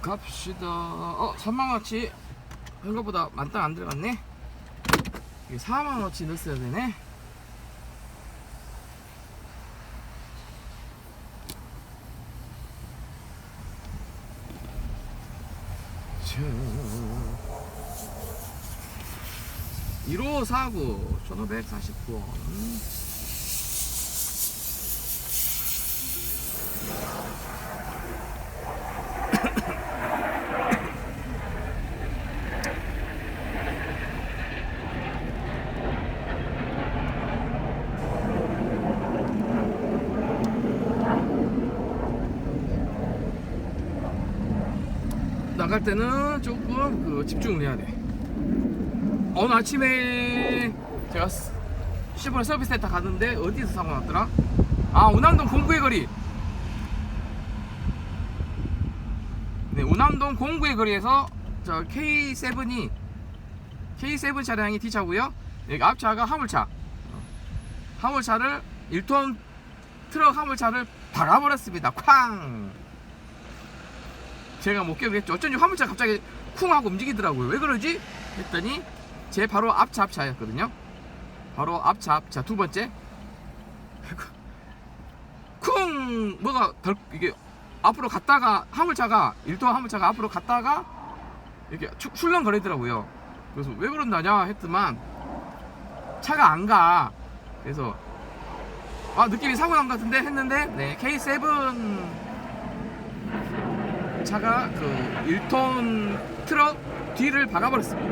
갑시다. 3만원어치 생각보다 만땅 안 들어갔네. 이게 4만원어치 넣었어야 되네. 자, 1549 1549원. 나갈 때는 조금 집중을 해야 돼. 오늘 아침에 제가 시골 서비스 센터 갔는데 어디서 사고 났더라? 운암동 공구의 거리. 네, 운암동 공구의 거리에서 저 K7 차량이 뒤차고요. 여기 앞차가 화물차를 1톤 트럭 화물차를 박아버렸습니다. 쾅! 제가 못 깨우겠죠. 어쩐지 화물차 갑자기 쿵 하고 움직이더라고요. 왜 그러지? 했더니 제 바로 앞차였거든요. 바로 앞차 두 번째 쿵 뭐가 이게 앞으로 갔다가 화물차가 1톤 화물차가 앞으로 갔다가 이렇게 출렁거리더라고요. 그래서 왜 그런다냐 했더만 차가 안 가. 그래서 느낌이 사고 난 것 같은데 했는데, 네, K7 차가 1톤 트럭 뒤를 박아버렸습니다.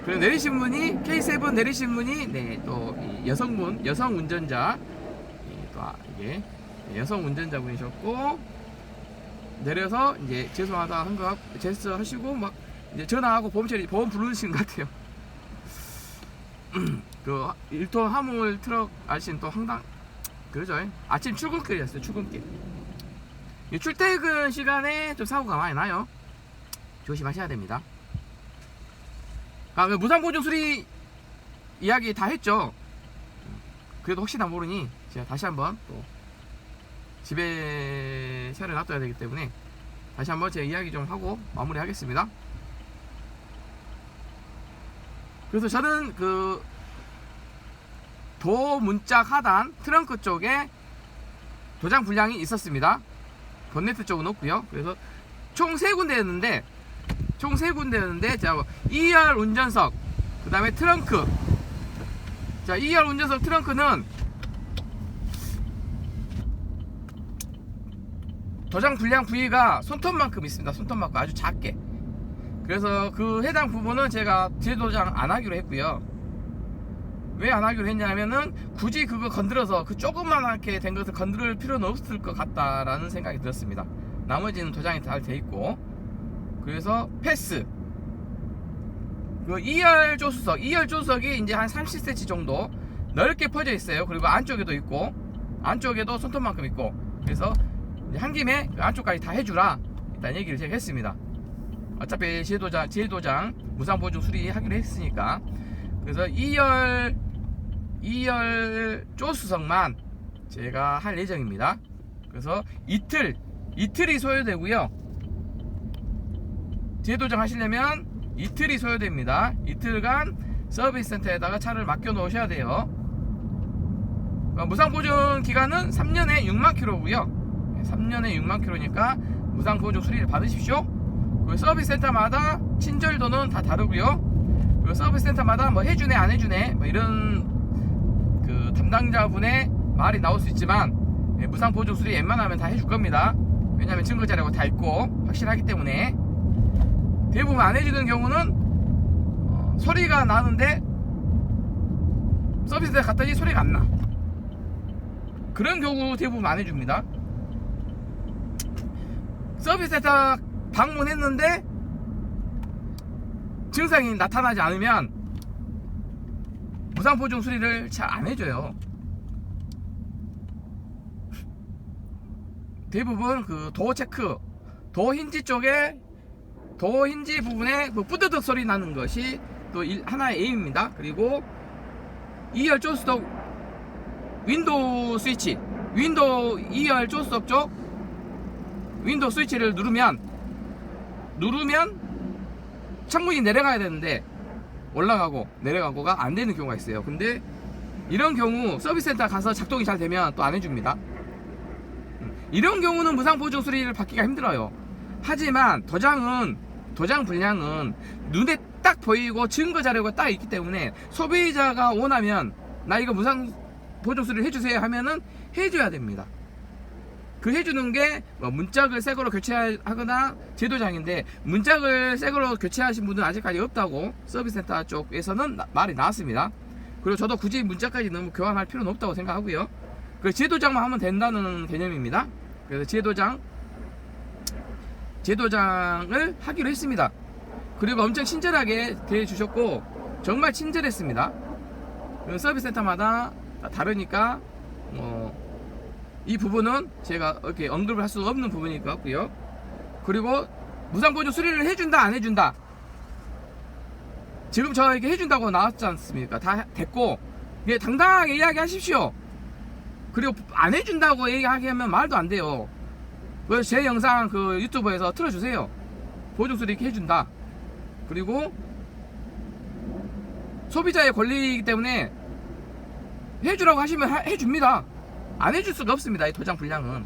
그리고 내리신 분이 K7 내리신 분이, 네, 또 여성 운전자, 또 이게 여성 운전자분이셨고, 내려서 이제 죄송하다 한 거 제스처 하시고 막 이제 전화하고 보험 부르시는 것 같아요. 1톤 화물 트럭 아저씨는 또 황당 그러죠. 아침 출근길이었어요. 출근길. 출퇴근 시간에 좀 사고가 많이 나요. 조심하셔야 됩니다. 무상보증 수리 이야기 다 했죠. 그래도 혹시나 모르니 제가 다시 한번 또 집에 차를 놔둬야 되기 때문에 다시 한번 제 이야기 좀 하고 마무리 하겠습니다. 그래서 저는 도 문짝 하단 트렁크 쪽에 도장 불량이 있었습니다. 본네트 쪽은 없고요. 그래서 총 3군데였는데 자, 2열 운전석, 그 다음에 트렁크. 자, 2열 운전석 트렁크는 도장 불량 부위가 손톱만큼 있습니다. 손톱만큼 아주 작게. 그래서 그 해당 부분은 제가 재도장 안 하기로 했고요. 왜 안 하기로 했냐면은 굳이 그거 건드려서 조그만하게 된 것을 건드릴 필요는 없을 것 같다라는 생각이 들었습니다. 나머지는 도장이 잘 돼 있고. 그래서 패스. 2열 조수석이 이제 한 30cm 정도 넓게 퍼져 있어요. 그리고 안쪽에도 있고, 안쪽에도 손톱만큼 있고. 그래서 한 김에 안쪽까지 다 해주라, 일단 얘기를 제가 했습니다. 어차피 제도장 무상보증 수리하기로 했으니까. 그래서 2열 조수석만 제가 할 예정입니다. 그래서 이틀이 소요되고요. 제도장 하시려면 이틀이 소요됩니다. 이틀간 서비스 센터에다가 차를 맡겨 놓으셔야 돼요. 무상보증 기간은 3년에 6만 킬로고요. 3년에 6만 킬로니까 무상보증 수리를 받으십시오. 서비스 센터마다 친절도는 다 다르고요. 서비스 센터마다 뭐 해주네 안 해주네 뭐 이런 담당자분의 말이 나올 수 있지만, 무상보증 수리 웬만하면 다 해줄 겁니다. 왜냐면 증거 자료가 다 있고 확실하기 때문에. 대부분 안 해주는 경우는 소리가 나는데 서비스센터 갔더니 소리가 안 나. 그런 경우 대부분 안 해줍니다. 서비스센터 방문했는데 증상이 나타나지 않으면 무상보증 수리를 잘 안 해줘요. 대부분 그 도어 체크, 도어 힌지 쪽에, 도어 힌지 부분에 그 뿌드득 소리 나는 것이 또 하나의 에임입니다. 그리고 2열 조수석 윈도우 스위치, 윈도우 2열 조수석 쪽 윈도우 스위치를 누르면 창문이 내려가야 되는데 올라가고 내려가고가 안 되는 경우가 있어요. 근데 이런 경우 서비스센터 가서 작동이 잘 되면 또 안 해줍니다. 이런 경우는 무상보증 수리를 받기가 힘들어요. 하지만 도장 분량은 눈에 딱 보이고 증거 자료가 딱 있기 때문에 소비자가 원하면 나 이거 무상보증 수리를 해주세요 하면은 해줘야 됩니다. 그 해주는 게 뭐 문짝을 새거로 교체하거나 제도장인데, 문짝을 새거로 교체하신 분은 아직까지 없다고 서비스센터 쪽에서는 말이 나왔습니다. 그리고 저도 굳이 문짝까지 너무 교환할 필요는 없다고 생각하고요. 그 제도장만 하면 된다는 개념입니다. 그래서 제도장을 하기로 했습니다. 그리고 엄청 친절하게 대해주셨고 정말 친절했습니다. 서비스센터마다 다르니까 이 부분은 제가 이렇게 언급을 할 수 없는 부분일 것 같고요. 그리고 무상보증 수리를 해준다 안 해준다, 지금 저에게 해준다고 나왔지 않습니까? 다 됐고 당당하게 이야기하십시오. 그리고 안 해준다고 얘기하면 말도 안 돼요. 그래서 제 영상 그 유튜브에서 틀어주세요. 보증수리 이렇게 해준다. 그리고 소비자의 권리이기 때문에 해주라고 하시면 해줍니다. 안 해줄 수가 없습니다. 이 도장 분량은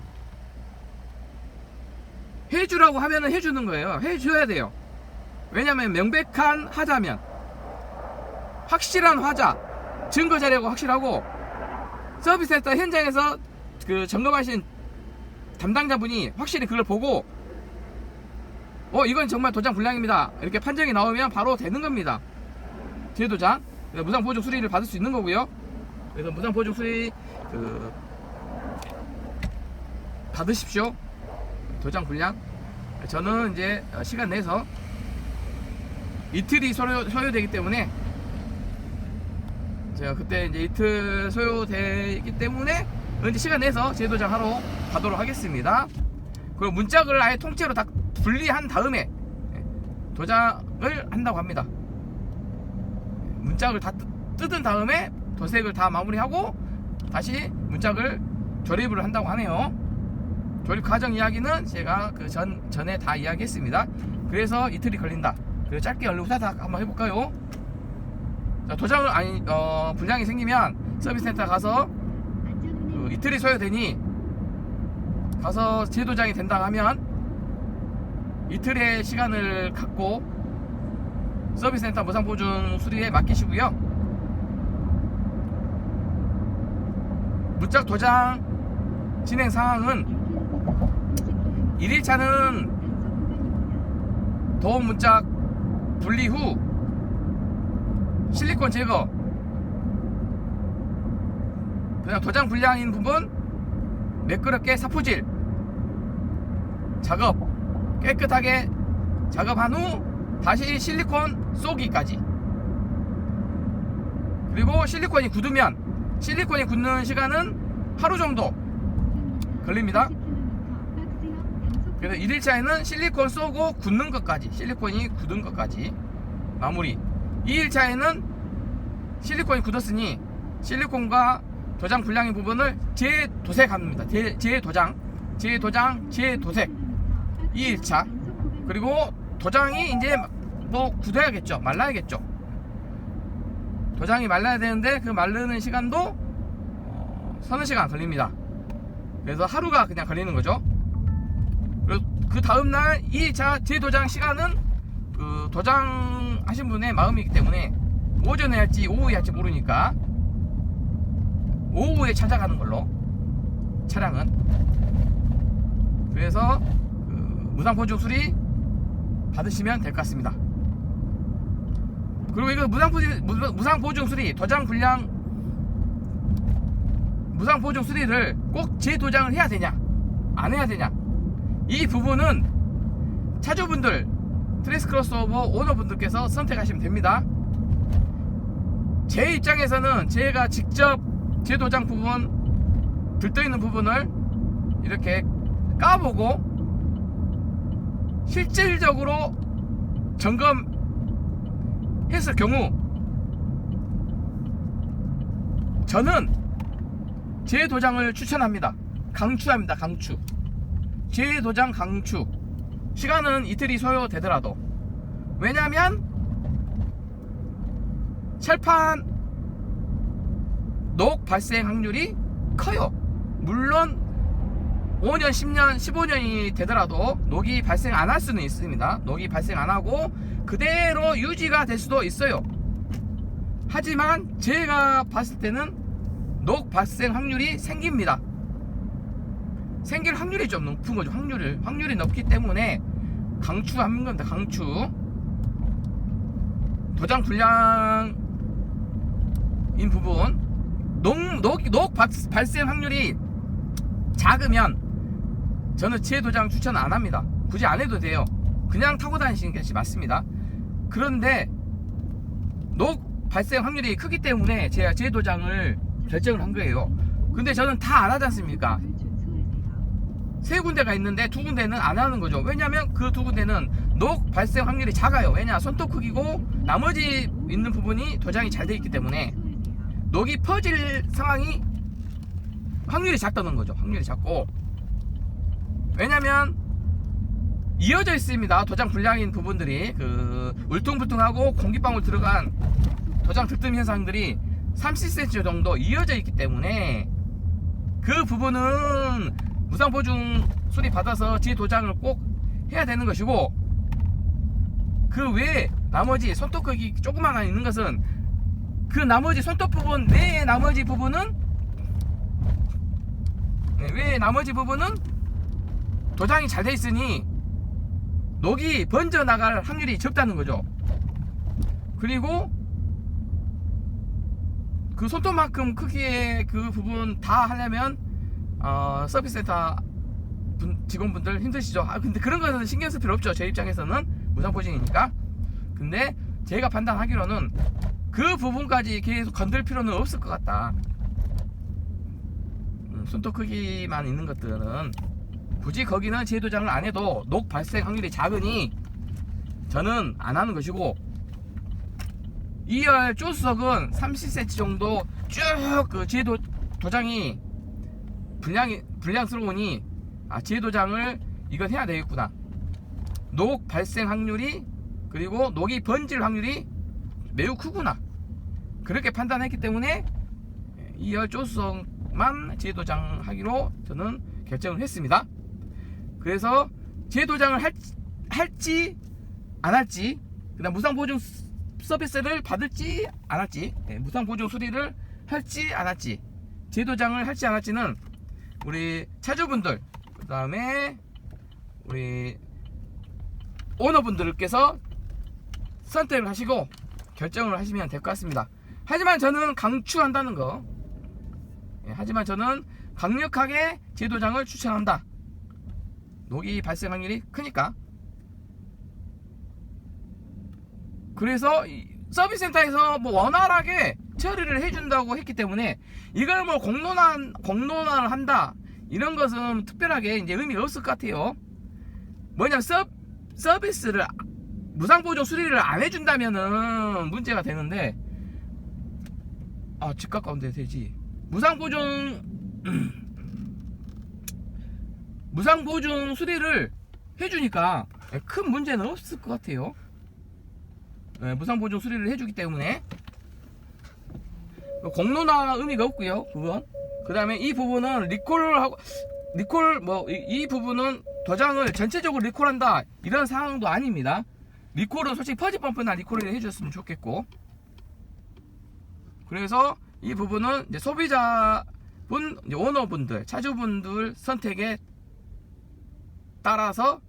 해주라고 하면은 해주는 거예요. 해줘야 돼요. 왜냐면 명백한 하자면, 확실한 화자, 증거 자료가 확실하고 서비스센터 현장에서 그 점검하신 담당자분이 확실히 그걸 보고 이건 정말 도장 불량입니다 이렇게 판정이 나오면 바로 되는 겁니다. 제도장 무상보증 수리를 받을 수 있는 거고요. 그래서 무상보증 수리 받으십시오. 도장 불량. 저는 이제 시간 내서 이틀이 소요되기 때문에, 제가 그때 이제 이틀 소요되기 때문에 이제 시간 내서 제도장 하러 가도록 하겠습니다. 그리고 문짝을 아예 통째로 다 분리한 다음에 도장을 한다고 합니다. 문짝을 다 뜯은 다음에 도색을 다 마무리하고 다시 문짝을 조립을 한다고 하네요. 조립 과정 이야기는 제가 그 전에 다 이야기했습니다. 그래서 이틀이 걸린다. 그래서 짧게 얼른 후다닥 한번 해볼까요? 자, 도장을 불량이 생기면 서비스센터 가서 이틀이 소요되니 가서 재도장이 된다 하면 이틀의 시간을 갖고 서비스센터 무상보증 수리에 맡기시고요. 문짝 도장 진행 상황은 1일차는 도움 문짝 분리 후 실리콘 제거, 그냥 도장 불량인 부분 매끄럽게 사포질 작업 깨끗하게 작업한 후 다시 실리콘 쏘기까지. 그리고 실리콘이 굳는 시간은 하루 정도 걸립니다. 그래서 1일차에는 실리콘 쏘고 굳는 것까지, 실리콘이 굳은 것까지 마무리. 2일차에는 실리콘이 굳었으니 실리콘과 도장 불량의 부분을 재도색합니다. 재도색 2일차. 그리고 도장이 이제 뭐 굳어야겠죠. 말라야겠죠. 도장이 말라야 되는데 그 마르는 시간도 서너 시간 걸립니다. 그래서 하루가 그냥 걸리는 거죠. 그리고 그 다음날 2일차 재도장 시간은 그 도장 하신 분의 마음이기 때문에 오전에 할지 오후에 할지 모르니까 오후에 찾아가는 걸로, 차량은. 그래서 무상보증 수리 받으시면 될 것 같습니다. 그리고 이거 무상보증 수리, 도장 불량 무상보증 수리를 꼭 재도장을 해야 되냐 안 해야 되냐, 이 부분은 차주분들, 트레이스 크로스오버 오너분들께서 선택하시면 됩니다. 제 입장에서는 제가 직접 재도장 부분, 들떠있는 부분을 이렇게 까보고 실질적으로 점검했을 경우 저는 재도장을 추천합니다. 강추합니다. 강추. 재도장 강추. 시간은 이틀이 소요되더라도. 왜냐면 철판 녹 발생 확률이 커요. 물론 5년, 10년, 15년이 되더라도 녹이 발생 안 할 수는 있습니다. 녹이 발생 안 하고 그대로 유지가 될 수도 있어요. 하지만 제가 봤을 때는 녹 발생 확률이 생깁니다. 생길 확률이 좀 높은 거죠. 확률이 높기 때문에 강추하는 겁니다. 강추. 도장 불량인 부분, 녹 발생 확률이 작으면 저는 재도장 추천 안 합니다. 굳이 안 해도 돼요. 그냥 타고 다니시는 것이 맞습니다. 그런데 녹 발생 확률이 크기 때문에 제가 재도장을 결정을 한 거예요. 근데 저는 다 안 하지 않습니까? 세 군데가 있는데 두 군데는 안 하는 거죠. 왜냐면 그 두 군데는 녹 발생 확률이 작아요. 왜냐, 손톱 크기고 나머지 있는 부분이 도장이 잘 돼 있기 때문에 녹이 퍼질 상황이 확률이 작다는 거죠. 확률이 작고, 왜냐면 이어져 있습니다. 도장 불량인 부분들이 그 울퉁불퉁하고 공기방울 들어간 도장 들뜸 현상들이 30cm 정도 이어져 있기 때문에 그 부분은 무상보증 수리 받아서 재도장을 꼭 해야 되는 것이고, 그 외에 나머지 손톱 크기 조그만 하나 있는 것은 그 나머지 손톱 부분 외에 나머지 부분은 도장이 잘 돼 있으니 녹이 번져 나갈 확률이 적다는 거죠. 그리고 그 손톱만큼 크기의 그 부분 다 하려면 서비스 센터 직원분들 힘드시죠. 근데 그런 거는 신경 쓸 필요 없죠. 제 입장에서는 무상보증이니까. 근데 제가 판단하기로는 그 부분까지 계속 건들 필요는 없을 것 같다. 손톱 크기만 있는 것들은 굳이 거기는 재도장을 안 해도 녹 발생 확률이 작으니 저는 안 하는 것이고, 2열 조수석은 30cm 정도 쭉 그 재도장이 불량스러우니 재도장을 이건 해야 되겠구나. 녹 발생 확률이, 그리고 녹이 번질 확률이 매우 크구나, 그렇게 판단했기 때문에 2열 조수석만 재도장 하기로 저는 결정을 했습니다. 그래서 재도장을 할지 안 할지, 그 다음 무상보증 서비스를 받을지 안 할지, 무상보증 수리를 할지 안 할지, 재도장을 할지 안 할지는 우리 차주분들, 그 다음에 우리 오너분들께서 선택을 하시고 결정을 하시면 될 것 같습니다. 하지만 저는 강추한다는 거, 하지만 저는 강력하게 재도장을 추천한다. 녹이 발생 확률이 크니까. 그래서 서비스 센터에서 뭐 원활하게 처리를 해준다고 했기 때문에 이걸 뭐 공론화를 한다 이런 것은 특별하게 이제 의미가 없을 것 같아요. 뭐냐면 서비스를 무상보증 수리를 안 해준다면은 문제가 되는데, 집값 가운데 되지. 무상보증 수리를 해주니까 큰 문제는 없을 것 같아요. 무상보증 수리를 해주기 때문에 공론화 의미가 없고요. 그건. 그 다음에 이 부분은 이 부분은 도장을 전체적으로 리콜한다 이런 상황도 아닙니다. 리콜은 솔직히 퍼지 펌프나 리콜을 해줬으면 좋겠고, 그래서 이 부분은 이제 소비자분, 이제 오너분들, 차주분들 선택에 따라서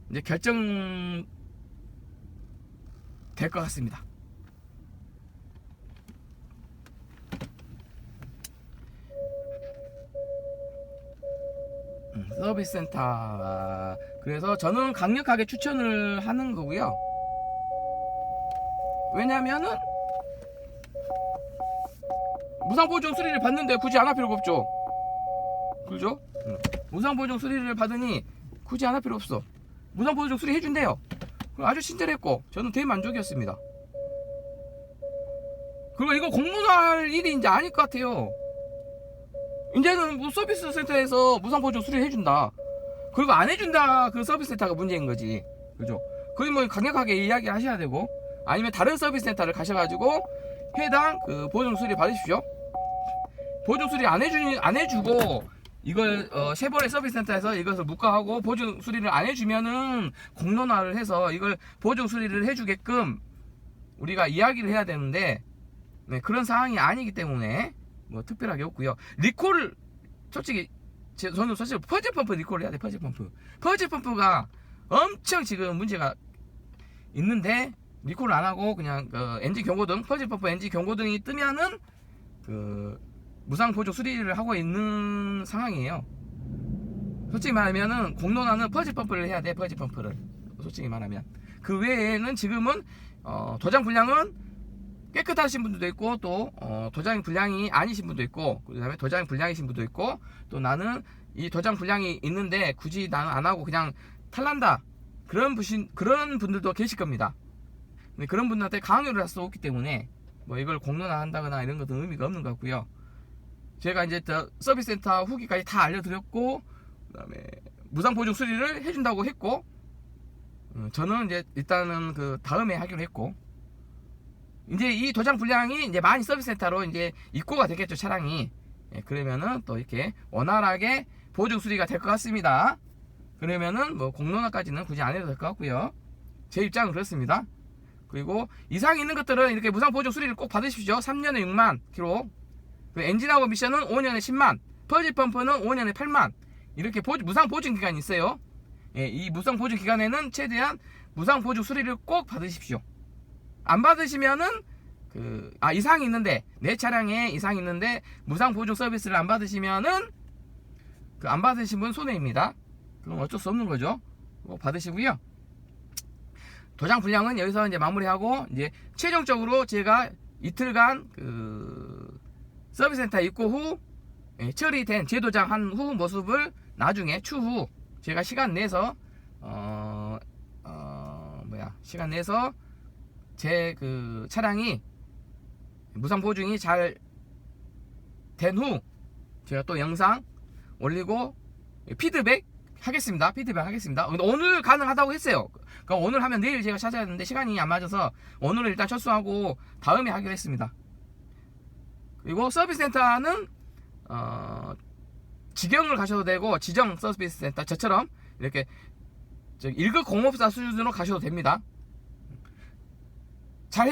이제 결정 될 것 같습니다. 서비스 센터. 그래서 저는 강력하게 추천을 하는 거고요. 왜냐면은 무상보증 수리를 받는데 굳이 안 할 필요가 없죠. 그죠? 무상보증 수리를 받으니 굳이 안 할 필요 없어. 무상보증 수리 해준대요. 아주 친절했고 저는 대만족이었습니다. 그리고 이거 공문할 일이 이제 아닐 것 같아요. 이제는 뭐 서비스 센터에서 무상보증 수리 해준다. 그리고 안 해준다. 그 서비스 센터가 문제인 거지. 그죠? 거의 뭐 강력하게 이야기 하셔야 되고, 아니면 다른 서비스 센터를 가셔가지고 해당 그 보증 수리 받으십시오. 보증 수리 안 해주고 이걸 쉐보레 서비스 센터에서 이것을 묵과하고 보증 수리를 안 해주면은 공론화를 해서 이걸 보증 수리를 해주게끔 우리가 이야기를 해야 되는데, 네, 그런 상황이 아니기 때문에 뭐 특별하게 없고요. 리콜, 솔직히 저는 사실 퍼즐 펌프 리콜을 해야 돼. 퍼즐 펌프가 엄청 지금 문제가 있는데 리콜을 안 하고 그냥 엔진 경고등, 퍼즐 펌프 엔진 경고등이 뜨면은 그 무상 보조 수리를 하고 있는 상황이에요. 솔직히 말하면은 공론화는 퍼즐 펌프를 해야 돼. 퍼즐 펌프를 솔직히 말하면 그 외에는 지금은 도장 불량은 깨끗하신 분들도 있고, 또 도장 불량이 아니신 분도 있고, 그 다음에 도장 불량이신 분도 있고, 또 나는 이 도장 불량이 있는데 굳이 나는 안 하고 그냥 탈난다, 그런 분들도 계실 겁니다. 근데 그런 분들한테 강요를 할 수 없기 때문에 뭐 이걸 공론화 한다거나 이런 것도 의미가 없는 것 같고요. 제가 이제 서비스 센터 후기까지 다 알려드렸고, 그 다음에 무상 보증 수리를 해준다고 했고, 저는 이제 일단은 그 다음에 하기로 했고, 이제 이 도장 불량이 이제 많이 서비스 센터로 이제 입고가 되겠죠, 차량이. 예, 그러면은 또 이렇게 원활하게 보증 수리가 될 것 같습니다. 그러면은 뭐 공론화까지는 굳이 안 해도 될 것 같고요. 제 입장은 그렇습니다. 그리고 이상 있는 것들은 이렇게 무상 보증 수리를 꼭 받으십시오. 3년에 6만 킬로. 엔진하고 미션은 5년에 10만. 퍼즐 펌프는 5년에 8만. 이렇게 무상 보증 기간이 있어요. 예, 이 무상 보증 기간에는 최대한 무상 보증 수리를 꼭 받으십시오. 안 받으시면은 이상이 있는데, 내 차량에 이상이 있는데 무상 보증 서비스를 안 받으시면은 안 받으신 분 손해입니다. 그럼 어쩔 수 없는 거죠. 받으시고요. 도장 불량은 여기서 이제 마무리하고, 이제 최종적으로 제가 이틀간 서비스 센터 입고 후 처리된 재도장한 후 모습을 나중에 추후 제가 시간 내서 시간 내서 제 차량이 무상 보증이 잘 된 후 제가 또 영상 올리고 피드백 하겠습니다. 오늘 가능하다고 했어요. 그러니까 오늘 하면 내일 제가 찾아야 하는데 시간이 안 맞아서 오늘은 일단 철수하고 다음에 하기로 했습니다. 그리고 서비스 센터는 직영을 가셔도 되고, 지정 서비스 센터 저처럼 이렇게 1급 공업사 수준으로 가셔도 됩니다. 잘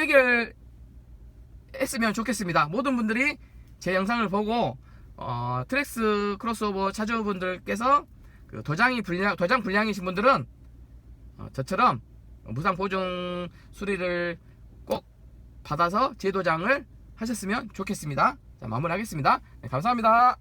해결했으면 좋겠습니다. 모든 분들이 제 영상을 보고 트랙스 크로스오버 차주분들께서 도장 불량이신 분들은 저처럼 무상 보증 수리를 꼭 받아서 재도장을 하셨으면 좋겠습니다. 자, 마무리하겠습니다. 네, 감사합니다.